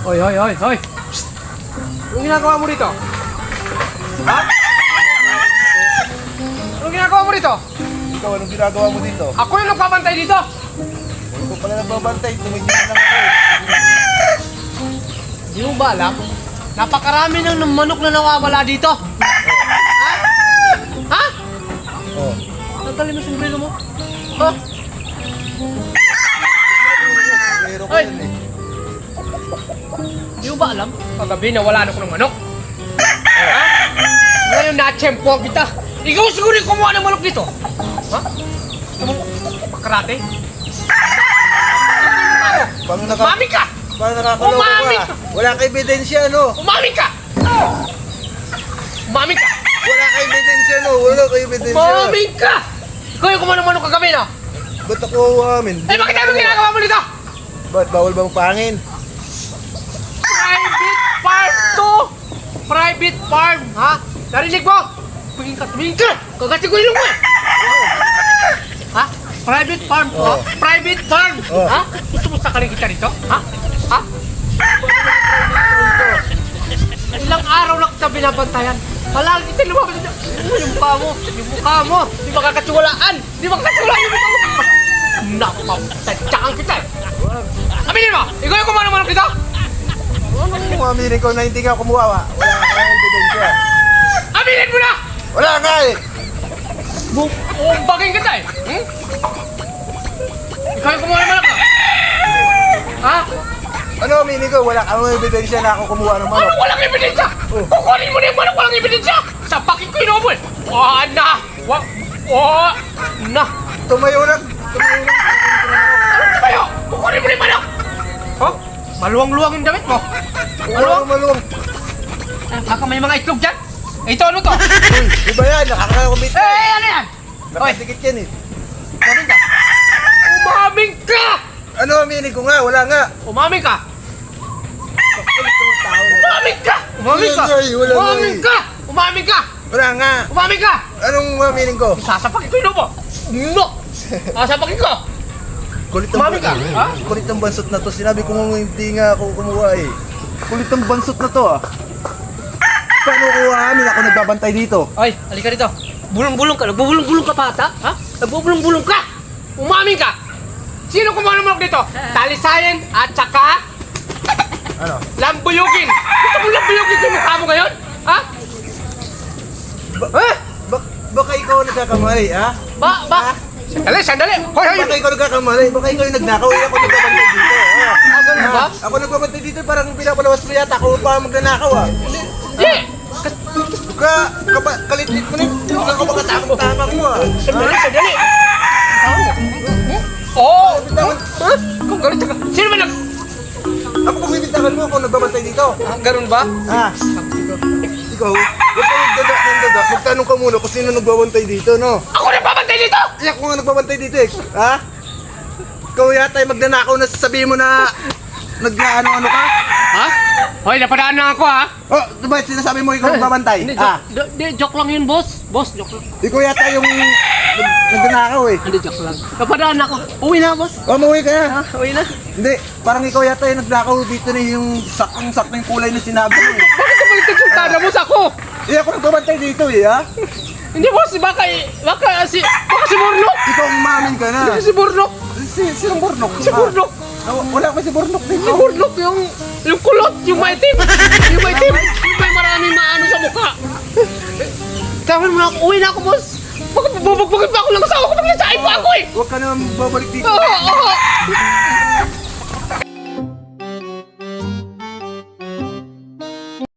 Hoy, hoy, hoy, hoy! Psst! Anong ginagawa mo dito? Ha? Anong ginagawa mo dito? Ikaw, anong ginagawa mo dito? Ako yung nagpapantay dito! Ikaw pala nagbabantay, tumigil lang ako eh. Di mo ba alam? Napakarami ng manok na nawawala dito! Ha? Ha? Oh. Tanggalin mo sombrero mo. Ha? Meron ko Ay! yun eh. Di mo ba alam? Kagabi nawalan ako ng manok. Ha? Ngayon na-tsempo kita. Ikaw siguro yung kumuha ng manok dito. Ha? Gusto mong pakarate? Paano Umaming ka! nakakaloko Umaming ka? ka! Wala ka ebidensya, no? Umaming ka! Umaming ka! Wala ka ebidensya, no? Wala ka ebidensya. Umaming ka! Ikaw yung kumuha ng manok kagabi, no? Ba't ako umamin? Eh, bakit ano ginagawa mo dito? Ba't bawal bang pangin? Private farm to! Private farm, ha? Narinig mo? Tumingin ka! Kagati ko ilong mo eh! Ha? Private farm to? Oo. Private farm! Oo. Ha? Gusto mo sakalin kita rito? Ha? Ha? Ilang araw lang kita binabantayan. Palagi kita lumabas dito. Yung mukha mo! Yung mukha mo! Di makakatiwalaan! Di makakatiwalaan yung mukha mo! Napapatadyakan kita eh! Aminin mo! Ikaw yung kumano manok dito? Anong umaminin ko na hindi ka kumuha? Wala ka ebidensya. Aminin mo na! Wala ka eh! Umbagin kita eh! Hmm? Ikaw yung kumuha ng manok mo? Ha? Ano aminin ko? Wala kang ebidensya na ako kumuha ng manok. Ano walang ebidensya? Oh. Kukunin mo na yung manok walang ebidensya! Sapakin ko yung nobo eh! Oh, na! Oh, na! Tumayo na! Ano kayo? Kukunin mo na yung manok! Oh? Maluwang-luwang yung damit mo! Maluwang? Maluwang! Baka may mga itlog dyan! Ito ano to? Uy, di ba yan? Nakakakumit Eh, ano yan? Hoy, Nakatikit yan eh. umaming ka! Umaming ka! Ano aminin ko nga? Wala nga. Umaming ka! Pakulit ng tao na. Umaming ka! Umaming ka! Wala nga eh, wala nga Umaming eh. ka! Umaming ka! Wala nga. Umaming ka! Anong aminin ko? Sasapakin ko yung lobo! No! Sasapakin ko! Kulit Umaming ka? Ha? Kulit ng bansot na to. Sinabi ko nga hindi nga ako kumuha eh. Kulit ng bansot na to ah. Paano ko amin? Ako nagbabantay dito. Ay, halika dito. Bulong-bulong ka. Nagbubulong-bulong ka pa ata? Ha? Nagbubulong-bulong ka! Umaming ka! Sino kumuha ng manok dito? Talisayan at saka Ano? lambuyugin! Gusto mo lambuyugin yung mukha mo ngayon? Ha? Ha? Baka ikaw nagkakamali ha? Sandali, sandali! Hoy, hoy! Baka ikaw nagkakamali. Baka ikaw yung nagnakaw. Ako nagbabantay dito. Ah, ganun ba? Ako nagbabantay dito. Parang pinapalawas mo yata. Ako pa magnanakaw ah. Hindi! Kalitlit mo na yung nakapagkatakot-takot mo ah. Sandali, sandali! Tao mo? Oo! Ha? Kung ganun ka. Sino ba nag... Ako pumibintangan mo ako nagbabantay dito. Ah, ganun ba? Ah, ikaw, huwag ka magdadak ng dadak. Magtanong ka muna kung sino nagbabantay dito, no? Ako nagbabantay dito! Eh, ako nga nagbabantay dito eh. Ha? Ikaw yata yung magnanakaw na sasabihin mo na nagnaano-ano ka? Ha? Hoy, napadaan na ako ha? Oh, diba sinasabi mo ikaw nagbabantay? Hindi, Ah, joke lang yun, boss. Boss, joke lang. ikaw yata yung nagnanakaw eh. Hindi, joke lang. Napadaan na ako. Uwi na, boss. Oh, umuwi ka na. Ha? Uwi na. Hindi, parang ikaw yata yung nagnakaw dito na yung saktong-saktong kulay na sinabi mo eh. Bakit ka balik nagsultada mo sa ako? Eh, ako nagbabantay dito eh, ha? Hindi, boss. Baka si Burnok. Ikaw umamin ka na. Si Burnok. Sinong Burnok? Si Burnok. Wala pa si Burnok Si dito. Burnok, yung kulot, yung maitim. Yung maitim. Yung may maraming maano sa mukha. Tawin mo na ako. Uwi na ako, boss. Baka bubugbugin pa ako ng asawa ko. Pag-nasahin pa ako eh. Huwag ka na babalik dito. Oo, oo.